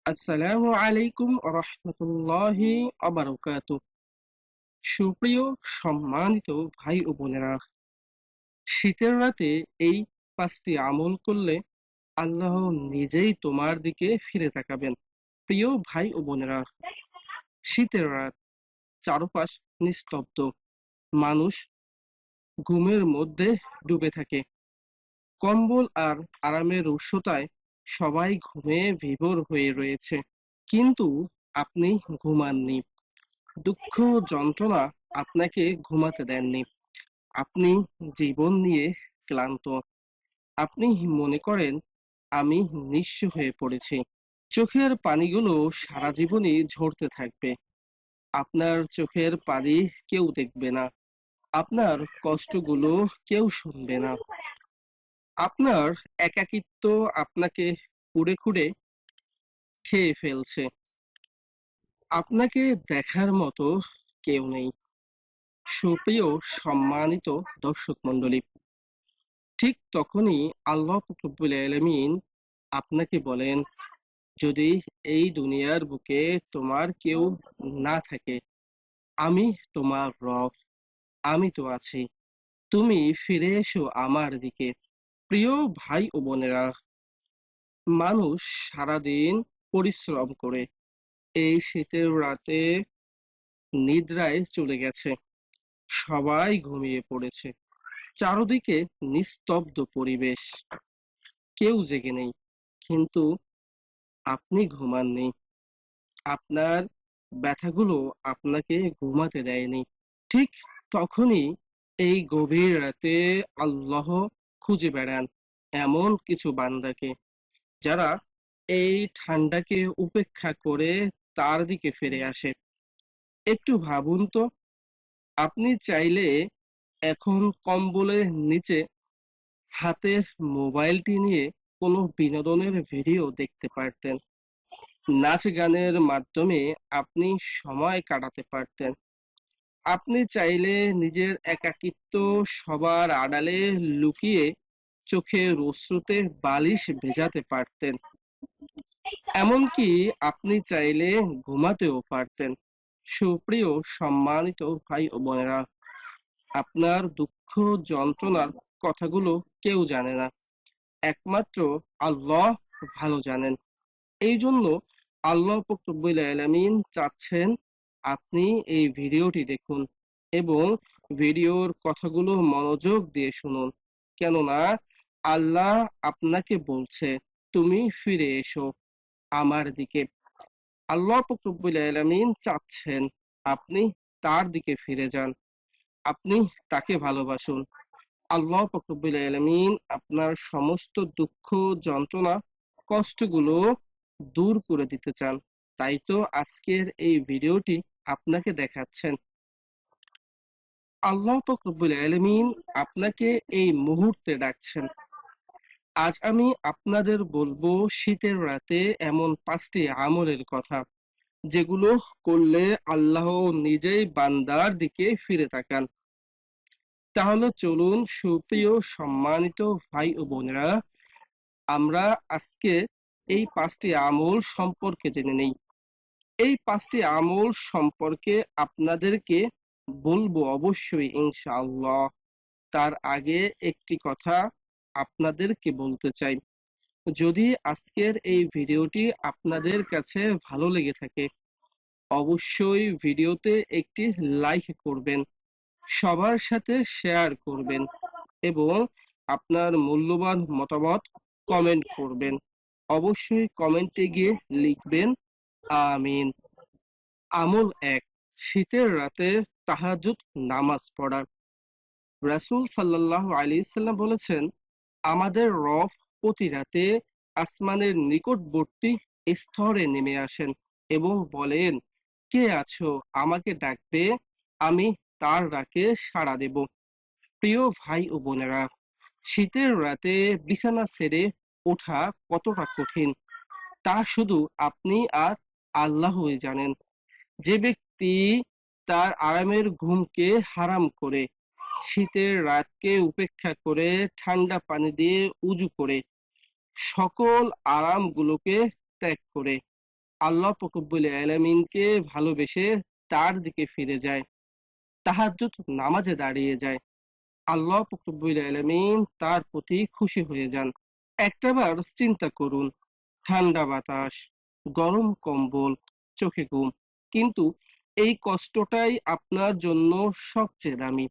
আসসালামু আলাইকুম রহমতুল্লাহি অবরকাত। সুপ্রিয় সম্মানিত ভাই ও বোনেরা, শীতের রাতে এই 5টি আমল করলে আল্লাহ নিজেই তোমার দিকে ফিরে তাকাবেন। প্রিয় ভাই ও বোনেরা, শীতের রাত, চারপাশ নিস্তব্ধ, মানুষ ঘুমের মধ্যে ডুবে থাকে। কম্বল আর আরামের উষ্ণতায় সবাই ঘুমে বিভোর হয়ে রয়েছে, কিন্তু আপনি ঘুমাননি। দুঃখ যন্ত্রণা আপনাকে ঘুমাতে দেননি। আপনি জীবন নিয়ে ক্লান্ত। আপনি মনে করেন আমি নিঃস্ব হয়ে পড়েছি। চোখের পানিগুলো সারা জীবনই ঝরতে থাকবে। আপনার চোখের পানি কেউ দেখবে না। আপনার কষ্টগুলো কেউ শুনবে না। আপনার একাকিত্ব আপনাকে কুড়ে কুড়ে খেয়ে ফেলছে। আপনাকে দেখার মতো কেউ নেই। সুপ্রিয় সম্মানিত দর্শক মণ্ডলী, ঠিক তখনই আল্লাহ রব্বুল আলামিন আপনাকে বলেন, যদি এই দুনিয়ার বুকে তোমার কেউ না থাকে, আমি তোমার রব, আমি তো আছি। তুমি ফিরে এসো আমার দিকে। প্রিয় ভাই ও বোনেরা, মানুষ সারাদিন পরিশ্রম করে এই শীতের রাতে নিদ্রায় চলে গেছে। সবাই ঘুমিয়ে পড়েছে। চারদিকে নিস্তব্ধ পরিবেশ, কেউ জেগে নেই। কিন্তু আপনি ঘুমাননি। আপনার ব্যথাগুলো আপনাকে ঘুমাতে দেয়নি। ঠিক তখনই এই গভীর রাতে আল্লাহ খুঁজে বেড়ান এমন কিছু বান্দাকে, যারা এই ঠান্ডাকে উপেক্ষা করে তার দিকে ফিরে আসে। একটু ভাবুন তো, আপনি চাইলে এখন কম্বলের নিচে হাতের মোবাইলটি নিয়ে কোনো বিনোদনের ভিডিও দেখতে পারতেন। নাচ গানের মাধ্যমে আপনি সময় কাটাতে পারতেন। আপনি চাইলে নিজের একাকিত্ব সবার আড়ালে লুকিয়ে চোখের অশ্রুতে বালিশ ভেজাতে পারতেন। এমনকি আপনি চাইলে ঘুমাতেও পারতেন। সুপ্রিয় সম্মানিত ভাই ও বোনেরা, আপনার দুঃখ যন্ত্রণার কথাগুলো কেউ জানে না, একমাত্র আল্লাহ ভালো জানেন। এই জন্য আল্লাহ পাক রব্বুল আলামিন চাচ্ছেন আপনি এই ভিডিওটি দেখুন এবং ভিডিওর কথাগুলো মনোযোগ দিয়ে শুনুন। কেননা আল্লাহ আপনাকে বলছে, তুমি ফিরে এসো আমার দিকে। আল্লাহ পাক রব্বুল আলামিন চাচ্ছেন আপনি তার দিকে ফিরে যান, আপনি তাকে ভালোবাসুন। আল্লাহ পাক রব্বুল আলামিন আপনার সমস্ত দুঃখ যন্ত্রণা কষ্টগুলো দূর করে দিতে চান। তাই তো আজকের এই ভিডিওটি আপনাকে দেখাচ্ছেন। আল্লাহ পাক রব্বুল আলামিন আপনাকে এই মুহূর্তে ডাকছেন। আজ আমি আপনাদের বলবো শীতের রাতে এমন 5টি আমলের কথা, যেগুলো করলে আল্লাহ নিজেই বান্দার দিকে ফিরে তাকান। তাহলে চলুন সুপ্রিয় সম্মানিত ভাই ও বোনেরা, আমরা আজকে এই 5টি আমল সম্পর্কে জেনে নেই। এই 5টি আমল সম্পর্কে আপনাদেরকে বলবো অবশ্যই ইনশাআল্লাহ। তার আগে একটি কথা আপনাদেরকে বলতে চাই, যদি আজকের এই ভিডিওটি আপনাদের কাছে ভালো লেগে থাকে, অবশ্যই ভিডিওতে একটি লাইক করবেন, সবার সাথে শেয়ার করবেন এবং আপনার মূল্যবান মতামত কমেন্ট করবেন। অবশ্যই কমেন্টে গিয়ে লিখবেন আমিন। আমল 1, শীতের রাতে তাহাজ্জুদ নামাজ পড়া। রাসূল সাল্লাল্লাহু আলাইহি সাল্লাম বলেছেন, আমাদের রব প্রতি রাতে আসমানের নিকটবর্তী স্তরে নেমে আসেন এবং বলেন, কে আছো, আমাকে ডাকবে, আমি তার ডাকে সাড়া দেব। প্রিয় ভাই ও বোনেরা, শীতের রাতে বিছানা ছেড়ে ওঠা কতটা কঠিন তা শুধু আপনি আর আল্লাহই জানেন। যে ব্যক্তি তার আরামের ঘুমকে হারাম করে, শীতের রাতকে উপেক্ষা করে, ঠান্ডা পানি দিয়ে উজু করে, সকল আরামগুলোকে ত্যাগ করে আল্লাহ রব্বুল আলামিনকে ভালোবেসে তার দিকে ফিরে যায়, তাহাজ্জুদ নামাজে দাঁড়িয়ে যায়, আল্লাহ রব্বুল আলামিন তার প্রতি খুশি হয়ে যান। একটাবার চিন্তা করুন, ঠান্ডা বাতাস, গরম কম্বল, চোখে ঘুম, কিন্তু এই কষ্টটাই আপনার জন্য সবচেয়ে দামি।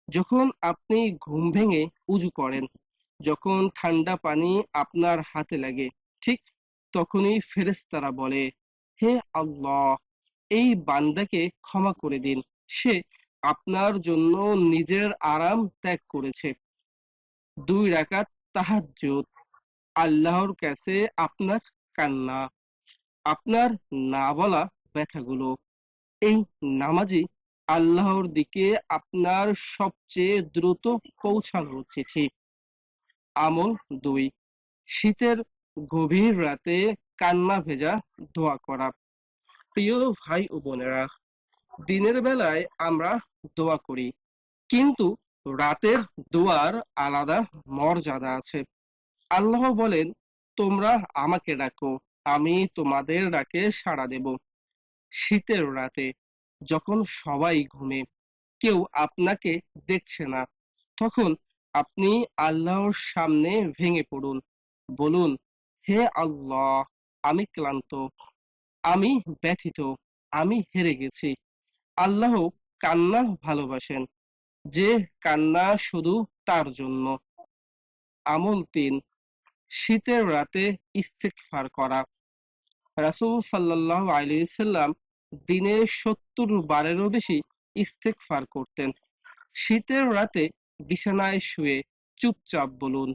যখন আপনি ঘুম ভেঙে উজু করেন, যখন ঠান্ডা পানি আপনার হাতে লাগে, ঠিক তখনই ফেরেশতারা বলে, হে আল্লাহ, এই বান্দাকে ক্ষমা করে দিন, সে আপনার জন্য নিজের আরাম ত্যাগ করেছে। 2 রাকাত তাহাজ্জুদ, আল্লাহর কাছে আপনার কান্না, আপনার না বলা ব্যথাগুলো, এই নামাজই আল্লাহর দিকে আপনার সবচেয়ে দ্রুত পৌঁছানোর চিঠি। আমল 2, শীতের গভীর রাতে কান্না ভেজা দোয়া করা। প্রিয় ভাই ও বোনেরা, দিনের বেলায় আমরা দোয়া করি, কিন্তু রাতের দোয়ার আলাদা মর্যাদা আছে। আল্লাহ বলেন, তোমরা আমাকে ডাকো, আমি তোমাদের ডাকে সাড়া দেব। শীতের রাতে যখন সবাই ঘুমে, কেউ আপনাকে দেখছে না, তখন আপনি আল্লাহর সামনে ভেঙে পড়ুন, বলুন, হে আল্লাহ, আমি ক্লান্ত, আমি ব্যথিত, আমি হেরে গেছি। আল্লাহ কান্না ভালোবাসেন, যে কান্না শুধু তার জন্য। আমল 3, শীতের রাতে ইস্তেগফার করা। রাসূল সাল্লাল্লাহু আলাইহি সাল্লাম দিনে 70 বারেরও বেশি ইস্তেগফার করতেন। শীতের রাতে বিছানায় শুয়ে চুপচাপ বলুন,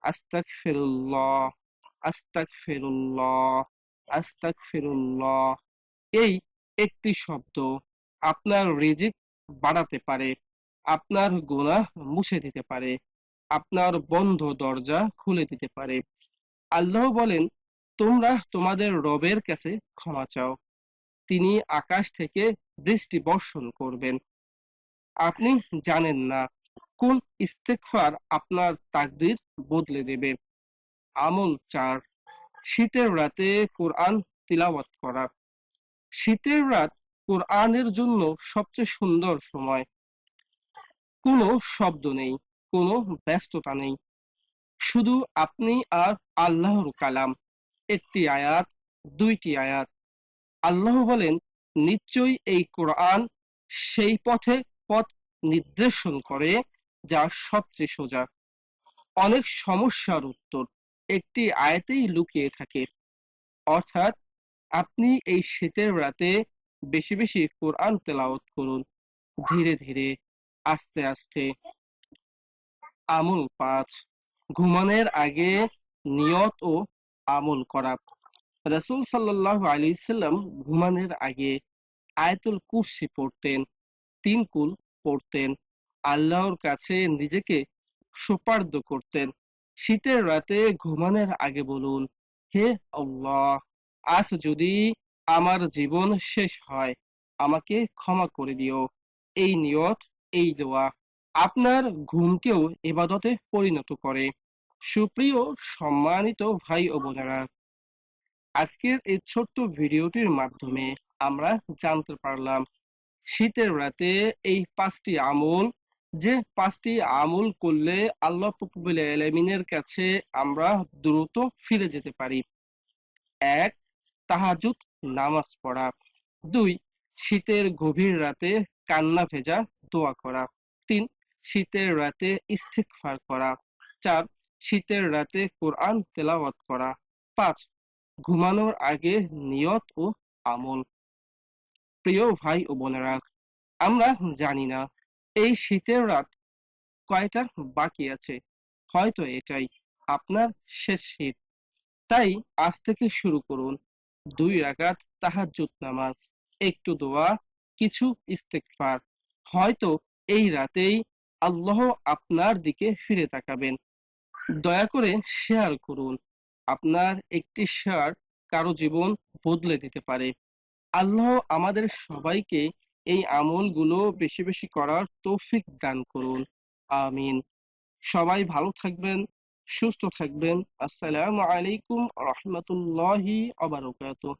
আস্তাগফিরুল্লাহ, আস্তাগফিরুল্লাহ, আস্তাগফিরুল্লাহ। এই একটি শব্দ আপনার রিজিক বাড়াতে পারে, আপনার গুনাহ মুছে দিতে পারে, আপনার বন্ধ দরজা খুলে দিতে পারে। আল্লাহ বলেন, তোমরা তোমাদের রবের কাছে ক্ষমা চাও, তিনি আকাশ থেকে বৃষ্টি বর্ষণ করবেন। আপনি জানেন না কোন ইস্তেগফার আপনার তাকদীর বদলে দেবে। আমল 4, শীতের রাতে কোরআন তিলাওয়াত করা। শীতের রাত কোরআনের জন্য সবচেয়ে সুন্দর সময়। কোনো শব্দ নেই, কোনো ব্যস্ততা নেই, শুধু আপনি আর আল্লাহর কালাম। একটি আয়াত, 2টি আয়াত। আল্লাহ বলেন, নিশ্চয়ই এই কোরআন সেই পথ নির্দেশন করে যা সবচেয়ে সোজা। অনেক সমস্যার উত্তর একটি আয়াতেই লুকিয়ে থাকে। অর্থাৎ আপনি এই শীতের রাতে বেশি বেশি কোরআন তেলাওয়াত করুন, ধীরে ধীরে, আস্তে আস্তে। আমল 5, ঘুমানোর আগে নিয়ত ও আমল করা। রাসূল সাল্লাল্লাহু আলাইহি সাল্লাম ঘুমানোর আগে আয়াতুল কুরসি পড়তেন, 3 কুল পড়তেন, আল্লাহর কাছে নিজেকে সোপর্দ করতেন। শীতের রাতে ঘুমানোর আগে বলুন, হে আল্লাহ, আজ যদি আমার জীবন শেষ হয়, আমাকে ক্ষমা করে দিও। এই নিয়ত, এই দোয়া আপনার ঘুমকেও ইবাদতে পরিণত করে। সুপ্রিয় সম্মানিত ভাই ও বোনেরা, আজকের এই ছোট্ট ভিডিওটির মাধ্যমে আমরা জানতে পারলাম শীতের রাতে এই 5টি আমল, যে 5টি আমল করলে আল্লাহ রাব্বুল আলামিনের কাছে আমরা দ্রুত ফিরে যেতে পারি। 1, তাহাজ্জুদ নামাজ পড়া। 2, শীতের গভীর রাতে কান্না ভেজা দোয়া করা। 3, শীতের রাতে ইস্তিগফার করা। 4, শীতের রাতে কোরআন তেলাওয়াত করা। 5, ঘুমানোর আগে নিয়ত ও আমল। প্রিয় ভাই ও বোনেরা, আমরা জানি না এই শীতের রাত কয়টা বাকি আছে, হয়তো এটাই আপনার শেষ শীত। তাই আজ থেকে শুরু করুন 2 রাকাত তাহাজ্জুদ নামাজ, একটু দোয়া, কিছু ইস্তেগফার। হয়তো এই রাতেই আল্লাহ আপনার দিকে ফিরে তাকাবেন। দয়া করে শেয়ার করুন, আপনার একটি শেয়ার কারো জীবন বদলে দিতে পারে। আল্লাহ আমাদের সবাইকে এই আমলগুলো বেশি বেশি করার তৌফিক দান করুন, আমিন। সবাই ভালো থাকবেন, সুস্থ থাকবেন। আসসালামু আলাইকুম রাহমাতুল্লাহি ওয়া বারাকাতুহু।